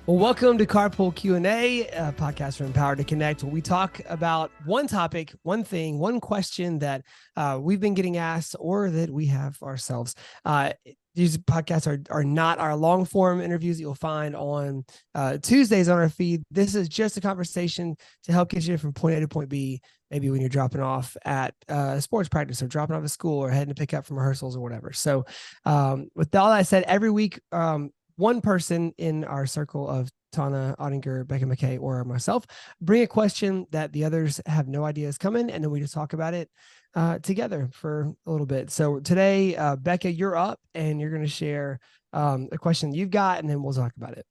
Well, welcome to Carpool Q&A, a podcast for Empowered to Connect, where we talk about one topic, one thing, one question that we've been getting asked or that we have ourselves. These podcasts are not our long form interviews that you'll find on Tuesdays on our feed. This is just a conversation to help get you from point A to point B, maybe when you're dropping off at sports practice or dropping off at school or heading to pick up from rehearsals or whatever. So with all that said, every week, one person in our circle of Tana Ottinger, Becca McKay, or myself bring a question that the others have no idea is coming, and then we just talk about it together for a little bit. So today, Becca, you're up, and you're going to share a question you've got, and then we'll talk about it.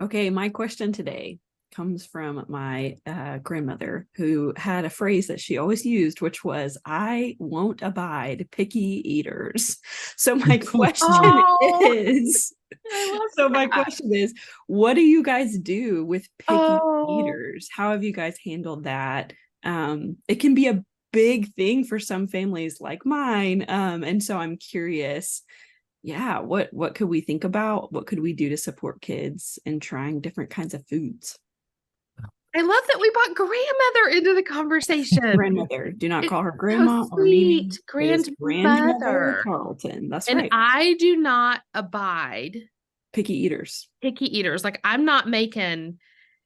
Okay, my question today comes from my grandmother, who had a phrase that she always used, which was, "I won't abide picky eaters." So my question is, what do you guys do with picky eaters? How have you guys handled that? It can be a big thing for some families like mine. And so I'm curious, what could we think about? What could we do to support kids in trying different kinds of foods? I love that we brought grandmother into the conversation. Grandmother. Do not call her grandma or Mimi. Grandmother Carlton. That's right. And I do not abide picky eaters. Like, I'm not making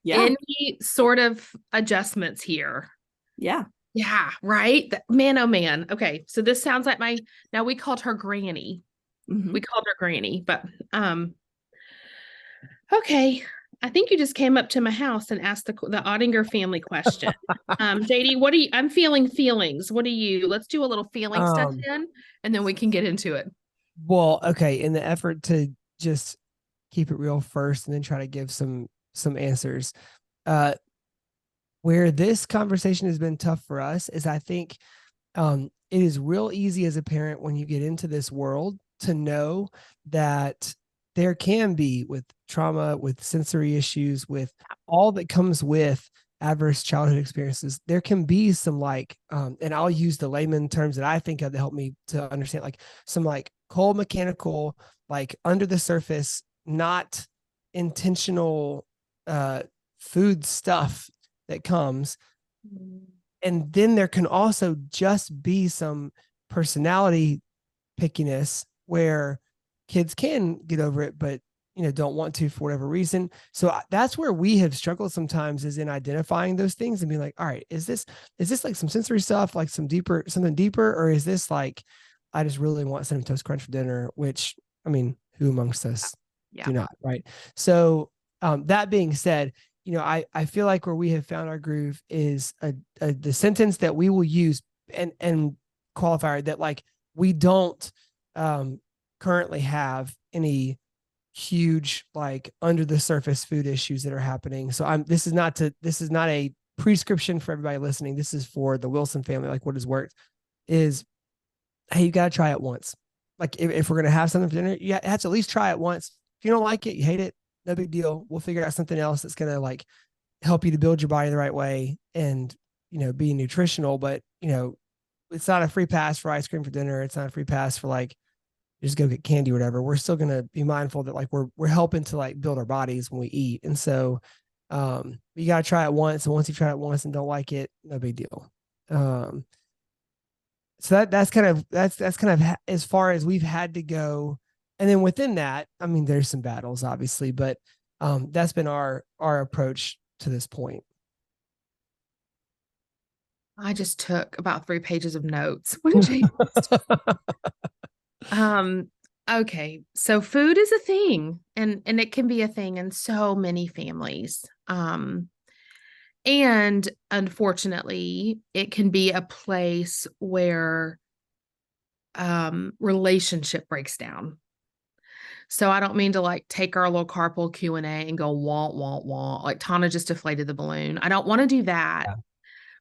any sort of adjustments here. Yeah, right. Man, oh man. Okay, so this sounds like now we called her Granny. Mm-hmm. We called her Granny, but okay. I think you just came up to my house and asked the Ottinger family question. JD, I'm feeling feelings. Let's do a little feeling stuff in, and then we can get into it. Well, okay. In the effort to just keep it real first and then try to give some answers, where this conversation has been tough for us is, I think it is real easy as a parent when you get into this world to know that there can be, with trauma, with sensory issues, with all that comes with adverse childhood experiences, there can be some and I'll use the layman terms that I think of that help me to understand, like some cold mechanical, under the surface, not intentional food stuff that comes. And then there can also just be some personality pickiness where kids can get over it, but don't want to for whatever reason. So that's where we have struggled sometimes, is in identifying those things and being like, all right, is this like some sensory stuff, like something deeper, or is this like, I just really want Cinnamon Toast Crunch for dinner, which, I mean, who amongst us do not, right? So that being said, I feel like where we have found our groove is the sentence that we will use and qualifier that we don't currently have any huge under the surface food issues that are happening. So this is not a prescription for everybody listening. This is for the Wilson family. What has worked is, hey, you got to try it once. If we're going to have something for dinner, you have to at least try it once. If you don't like it, you hate it, no big deal. We'll figure out something else that's going to help you to build your body the right way and, be nutritional. But, it's not a free pass for ice cream for dinner. It's not a free pass for just go get candy or whatever. We're still going to be mindful that we're helping to build our bodies when we eat. And so you got to try it once. And once you try it once and don't like it, no big deal. So that's kind of as far as we've had to go. And then within that, I mean, there's some battles obviously, but that's been our approach to this point. I just took about 3 pages of notes. Okay. So food is a thing, and it can be a thing in so many families. And unfortunately, it can be a place where relationship breaks down. So I don't mean to take our little carpool Q&A and go wah. Like Tana just deflated the balloon. I don't want to do that. Yeah.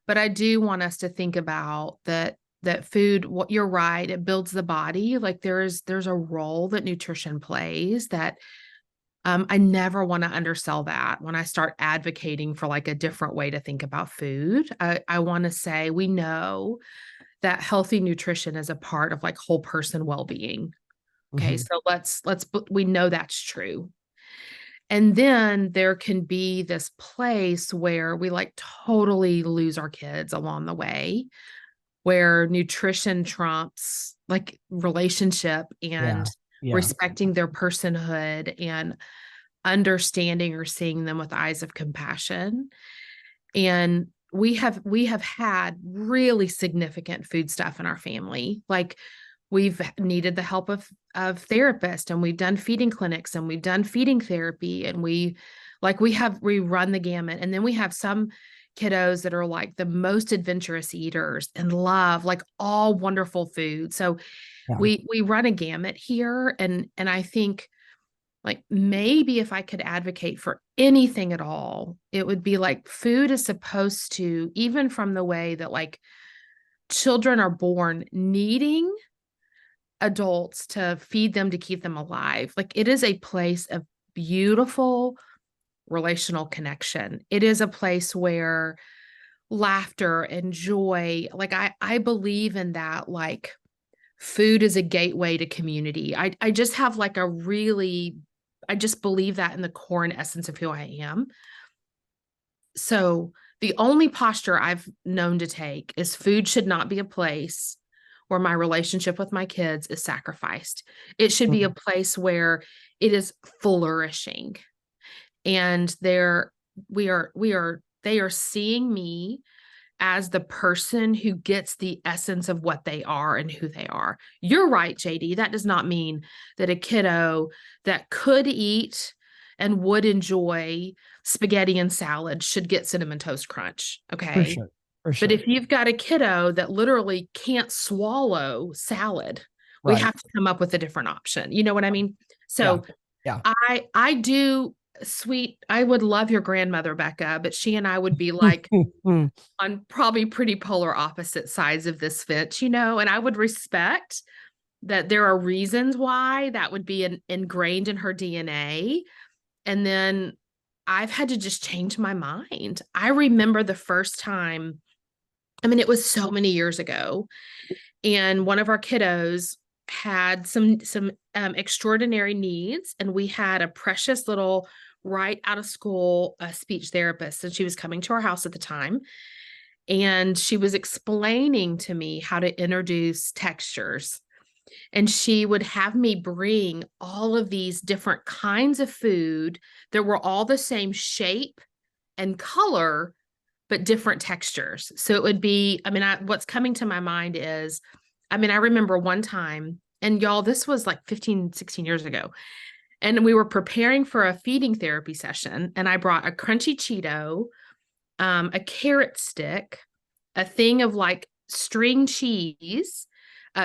But I do want us to think about that food, what you're right, it builds the body. There's a role that nutrition plays that I never want to undersell that when I start advocating for a different way to think about food. I want to say, we know that healthy nutrition is a part of whole person well-being. Okay. Mm-hmm. So we know that's true. And then there can be this place where we like totally lose our kids along the way, where nutrition trumps like relationship and Yeah. Yeah. respecting their personhood and understanding or seeing them with eyes of compassion. And we have had really significant food stuff in our family. Like we've needed the help of therapists, and we've done feeding clinics, and we've done feeding therapy, and we run the gamut. And then we have some kiddos that are like the most adventurous eaters and love like all wonderful food. So Yeah. we run a gamut here. And I think like maybe if I could advocate for anything at all, it would be like food is supposed to, even from the way that like children are born needing adults to feed them to keep them alive. Like it is a place of beautiful relational connection. It is a place where laughter and joy, like I believe in that, like food is a gateway to community. I just have like a really, I just believe that in the core and essence of who I am. So the only posture I've known to take is food should not be a place where my relationship with my kids is sacrificed. It should be a place where it is flourishing. And they are seeing me as the person who gets the essence of what they are and who they are. You're right, JD. That does not mean that a kiddo that could eat and would enjoy spaghetti and salad should get cinnamon toast crunch. For Okay. sure. For But sure. if you've got a kiddo that literally can't swallow salad, we Right. have to come up with a different option. You know what I mean? Yeah. So Yeah. I do I would love your grandmother, Becca, but she and I would be like on probably pretty polar opposite sides of this fence, you know, and I would respect that there are reasons why that would be ingrained in her DNA. And then I've had to just change my mind. I remember the first time, I mean, it was so many years ago, and one of our kiddos had some extraordinary needs, and we had a precious little right out of school speech therapist, and she was coming to our house at the time, and she was explaining to me how to introduce textures, and she would have me bring all of these different kinds of food that were all the same shape and color but different textures. So it would be, I mean, what's coming to my mind is, I mean, I remember one time, and y'all, this was like 15, 16 years ago, and we were preparing for a feeding therapy session, and I brought a crunchy Cheeto, a carrot stick, a thing of like string cheese,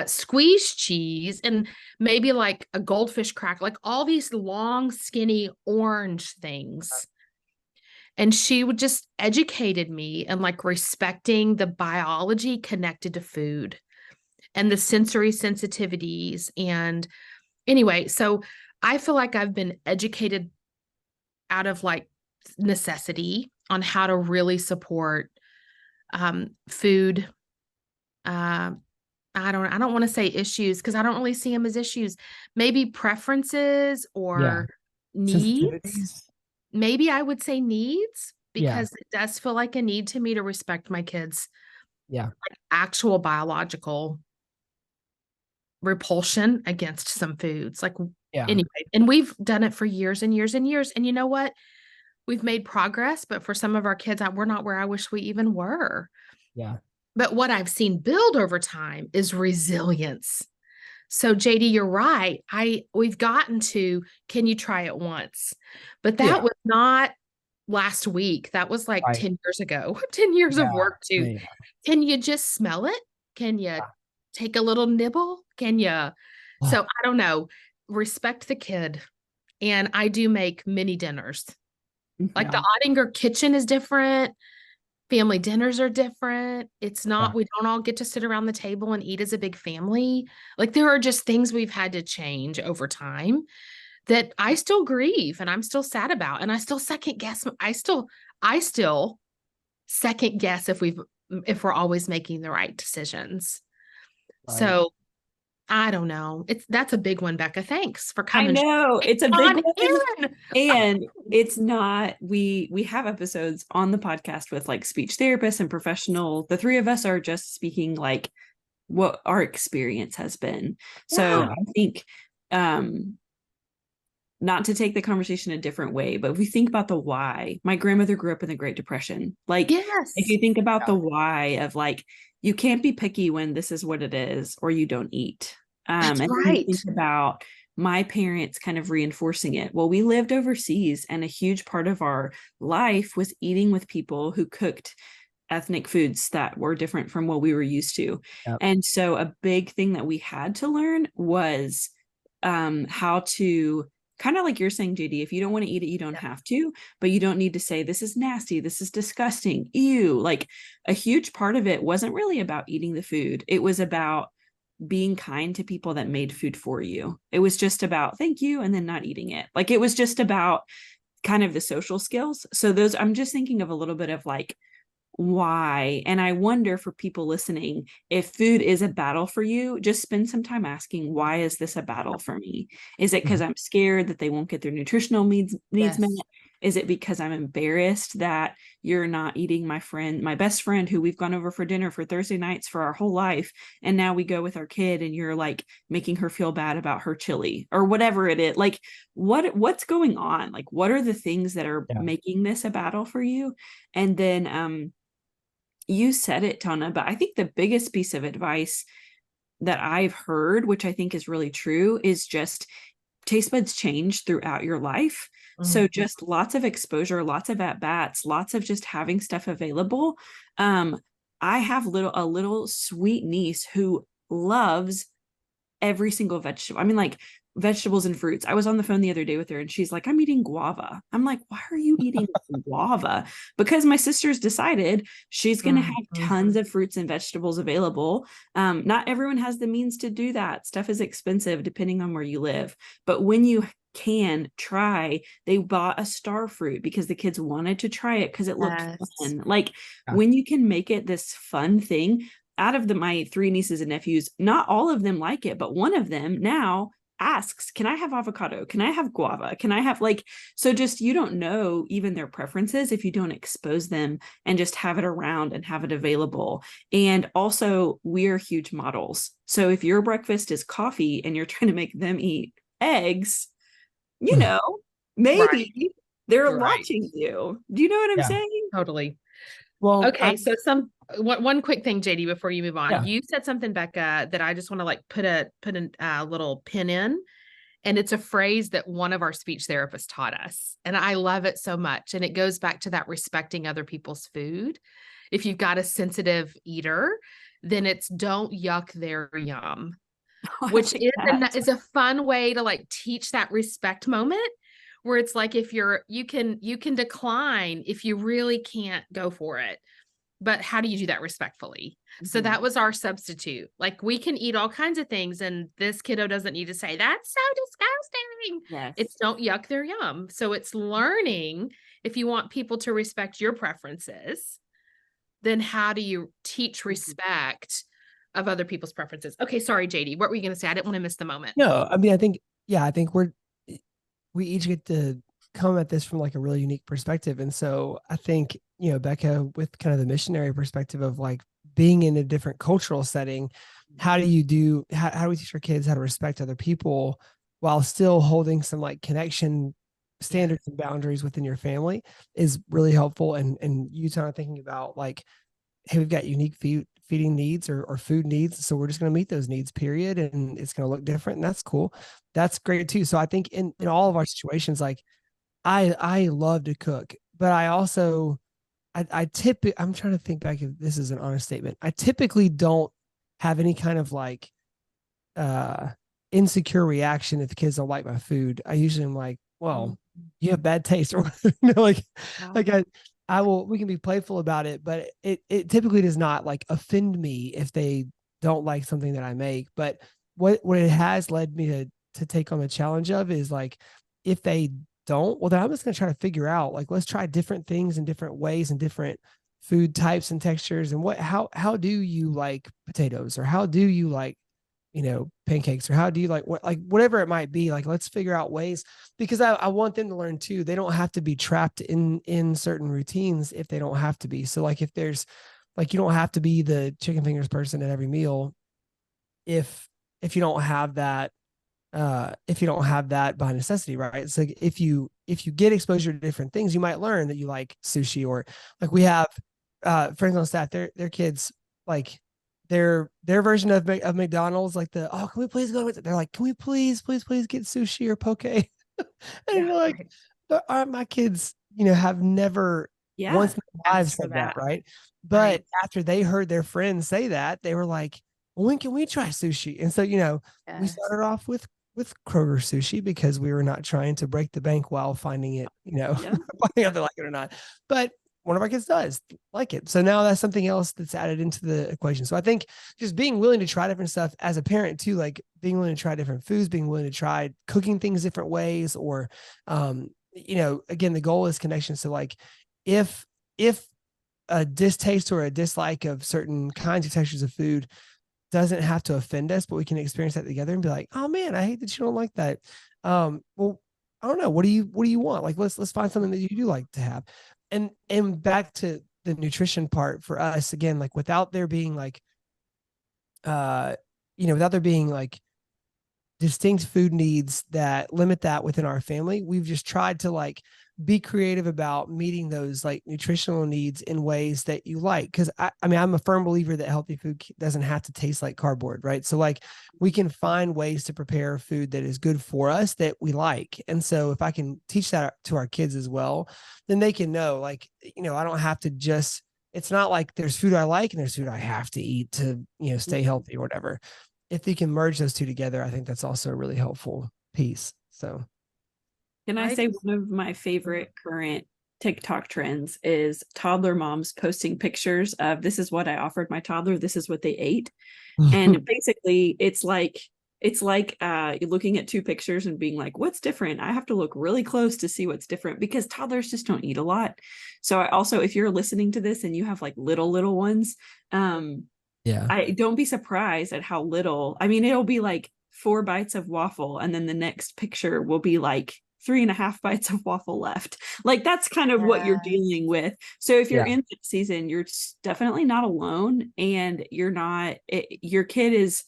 squeezed cheese, and maybe like a goldfish cracker, like all these long, skinny orange things. And she would just educated me and like respecting the biology connected to food and the sensory sensitivities. And anyway, so I feel like I've been educated out of like necessity on how to really support food. I don't want to say issues because I don't really see them as issues. Maybe preferences Yeah. or needs. Sensitivities. Maybe I would say needs Yeah. because it does feel like a need to me to respect my kids' Yeah. like actual biological repulsion against some foods. Like Yeah. anyway, and we've done it for years and years and years. And you know what? We've made progress, but for some of our kids, we're not where I wish we even were. Yeah. But what I've seen build over time is resilience. So JD, you're right. We've gotten to, can you try it once? But that Yeah. was not last week. That was like Right. 10 years ago, 10 years of work too. Yeah. Can you just smell it? Can you take a little nibble? Can you? So I don't know. Respect the kid. And I do make mini dinners. Like the Ottinger kitchen is different. Family dinners are different. It's not, Yeah. we don't all get to sit around the table and eat as a big family. Like there are just things we've had to change over time that I still grieve and I'm still sad about. And I still second guess. I still second guess if we're always making the right decisions. Right. So I don't know. That's a big one, Becca. Thanks for I coming know it's a big on one. in. And it's not, we have episodes on the podcast with like speech therapists and professional. The three of us are just speaking like what our experience has been. So Yeah. I think not to take the conversation a different way, but if we think about the why, my grandmother grew up in the Great Depression. Like, Yes. if you think about the why of like, you can't be picky when this is what it is, or you don't eat. That's And then you right. think about my parents kind of reinforcing it. Well, we lived overseas, and a huge part of our life was eating with people who cooked ethnic foods that were different from what we were used to. Yep. And so a big thing that we had to learn was how to, kind of like you're saying, JD, if you don't want to eat it, you don't have to, but you don't need to say, this is nasty, this is disgusting, ew. Like, a huge part of it wasn't really about eating the food. It was about being kind to people that made food for you. It was just about thank you and then not eating it. Like, it was just about kind of the social skills. So those, I'm just thinking of a little bit of like why. And I wonder, for people listening, if food is a battle for you, just spend some time asking, why is this a battle for me? Is it because I'm scared that they won't get their nutritional needs Yes. met? Is it because I'm embarrassed that you're not eating my best friend who we've gone over for dinner for Thursday nights for our whole life, and now we go with our kid and you're like making her feel bad about her chili or whatever it is? Like, what's going on? Like, what are the things that are making this a battle for you? And then you said it, Tana, but I think the biggest piece of advice that I've heard, which I think is really true, is just taste buds change throughout your life. So just lots of exposure, lots of at-bats, lots of just having stuff available. I have a little sweet niece who loves every single vegetable. I mean, like, vegetables and fruits. I was on the phone the other day with her and she's like, I'm eating guava. I'm like, why are you eating guava? Because my sister's decided she's going to have tons of fruits and vegetables available. Not everyone has the means to do that. Stuff is expensive depending on where you live. But when you can try, they bought a star fruit because the kids wanted to try it because it looked fun. Like, when you can make it this fun thing, out of my three nieces and nephews, not all of them like it, but one of them now asks, can I have avocado? Can I have guava? Can I have, like, so just, you don't know even their preferences if you don't expose them and just have it around and have it available. And also, we're huge models. So if your breakfast is coffee and you're trying to make them eat eggs, you know, maybe they're watching you. Do you know what I'm saying? Totally. Well, okay. So one quick thing, JD, before you move on, Yeah. you said something, Becca, that I just want to like put a little pin in, and it's a phrase that one of our speech therapists taught us, and I love it so much. And it goes back to that respecting other people's food. If you've got a sensitive eater, then it's don't yuck their yum, which is a fun way to like teach that respect moment, where it's like, if you can decline if you really can't go for it, but how do you do that respectfully? So that was our substitute. Like, we can eat all kinds of things and this kiddo doesn't need to say, that's so disgusting. Yes. It's don't yuck their yum. So it's learning, if you want people to respect your preferences, then how do you teach respect of other people's preferences? Okay, sorry, JD, what were you going to say? I didn't want to miss the moment. No, I mean, I think we each get to come at this from like a really unique perspective. And so I think, Becca, with kind of the missionary perspective of like being in a different cultural setting, how do we teach our kids how to respect other people while still holding some like connection standards and boundaries within your family is really helpful. And you kind of thinking about like, hey, we've got unique feeding needs or food needs. So we're just going to meet those needs, period. And it's going to look different. And that's cool. That's great too. So I think in all of our situations, like I love to cook, but I also, I'm trying to think back if this is an honest statement. I typically don't have any kind of like, insecure reaction if the kids don't like my food. I usually am like, well, you have bad taste, or like we can be playful about it, but it typically does not like offend me if they don't like something that I make. But what it has led me to take on the challenge of is like, if they don't, well, then I'm just going to try to figure out, like, let's try different things in different ways and different food types and textures. And how do you like potatoes, or how do you like pancakes, or how do you like what, like whatever it might be, like let's figure out ways, because I want them to learn too. They don't have to be trapped in certain routines if they don't have to be. So like if there's like, you don't have to be the chicken fingers person at every meal if you don't have that, if you don't have that by necessity, right? It's like if you get exposure to different things, you might learn that you like sushi, or like we have friends on staff, their kids like their version of McDonald's, like can we please go to, they're like, can we please get sushi or poke? And you're like, right. but my kids, have never Yeah. once in their lives Asked for said that, that. right? But Right. after they heard their friends say that, they were like, well, when can we try sushi? And so, we Yes. started off with Kroger sushi because we were not trying to break the bank while finding it, Yeah. finding out if they like it or not. But one of our kids does like it. So now that's something else that's added into the equation. So I think just being willing to try different stuff as a parent too, like being willing to try different foods, being willing to try cooking things different ways, or, again, the goal is connection. So like if a distaste or a dislike of certain kinds of textures of food doesn't have to offend us, but we can experience that together and be like, oh man, I hate that you don't like that. Well, I don't know. What do you want? Like, let's find something that you do like to have. And back to the nutrition part for us, again, like without there being like, without there being like distinct food needs that limit that within our family, we've just tried to like be creative about meeting those like nutritional needs in ways that you like. Cause I mean, I'm a firm believer that healthy food doesn't have to taste like cardboard, right? So like we can find ways to prepare food that is good for us that we like. And so if I can teach that to our kids as well, then they can know like, I don't have to just, it's not like there's food I like and there's food I have to eat to, stay healthy or whatever. If you can merge those two together, I think that's also a really helpful piece. So Can I say one of my favorite current TikTok trends is toddler moms posting pictures of, this is what I offered my toddler, this is what they ate. And basically it's like you're looking at two pictures and being like, what's different? I have to look really close to see what's different, because toddlers just don't eat a lot. So I also, if you're listening to this and you have like little ones, yeah, I don't be surprised at how little. I mean, it'll be like 4 bites of waffle, and then the next picture will be like 3.5 bites of waffle left. Like that's kind of what you're dealing with. So if you're yeah, in that season, you're definitely not alone, and your kid is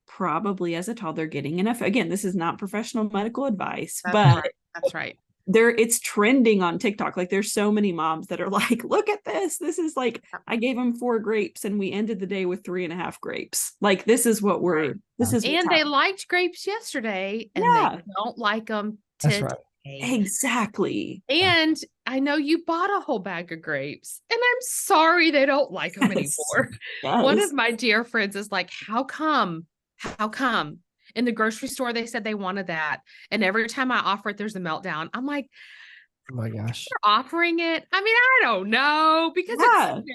probably as a toddler getting enough. Again, this is not professional medical advice, but That's right. it's trending on TikTok. Like there's so many moms that are like, look at this. This is like, I gave him 4 grapes and we ended the day with 3.5 grapes. Like this is what this is. And they liked grapes yesterday and Yeah. they don't like them that's today. right. Exactly. And I know you bought a whole bag of grapes and I'm sorry they don't like them anymore. Yes. One of my dear friends is like, how come? In the grocery store, they said they wanted that. And every time I offer it, there's a meltdown. I'm like, Oh my gosh. you're offering it. I mean, I don't know, because it's,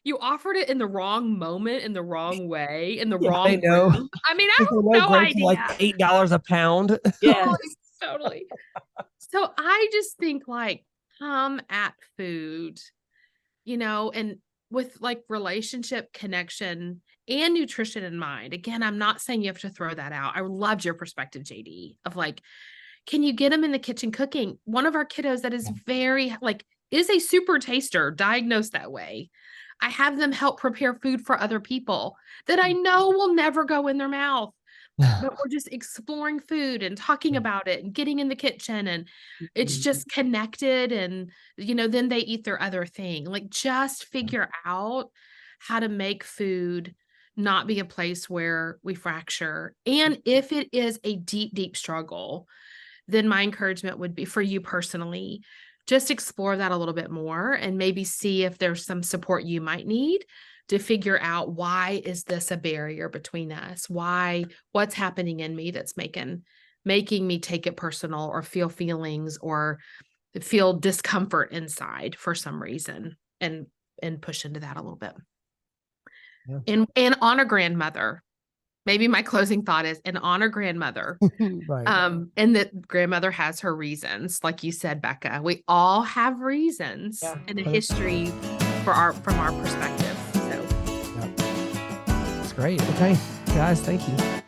you offered it in the wrong moment, in the wrong way, in the wrong know. room. I mean, I Like, have no grapes are idea. like $8 a pound. Yeah. Totally. So I just think like, come at food, and with like relationship connection and nutrition in mind. Again, I'm not saying you have to throw that out. I loved your perspective, JD, of like, can you get them in the kitchen cooking? One of our kiddos that is very like, is a super taster, diagnosed that way. I have them help prepare food for other people that I know will never go in their mouth, but we're just exploring food and talking about it and getting in the kitchen, and it's just connected. And, then they eat their other thing. Like just figure out how to make food not be a place where we fracture. And if it is a deep struggle, then my encouragement would be for you personally, just explore that a little bit more and maybe see if there's some support you might need to figure out, why is this a barrier between us? What's happening in me that's making me take it personal or feel feelings or feel discomfort inside for some reason, and push into that a little bit. Yeah. And honor grandmother. Maybe my closing thought is, and honor grandmother. Right. And that grandmother has her reasons. Like you said, Becca, we all have reasons and a history from our perspective. So that's great. Okay, guys, thank you.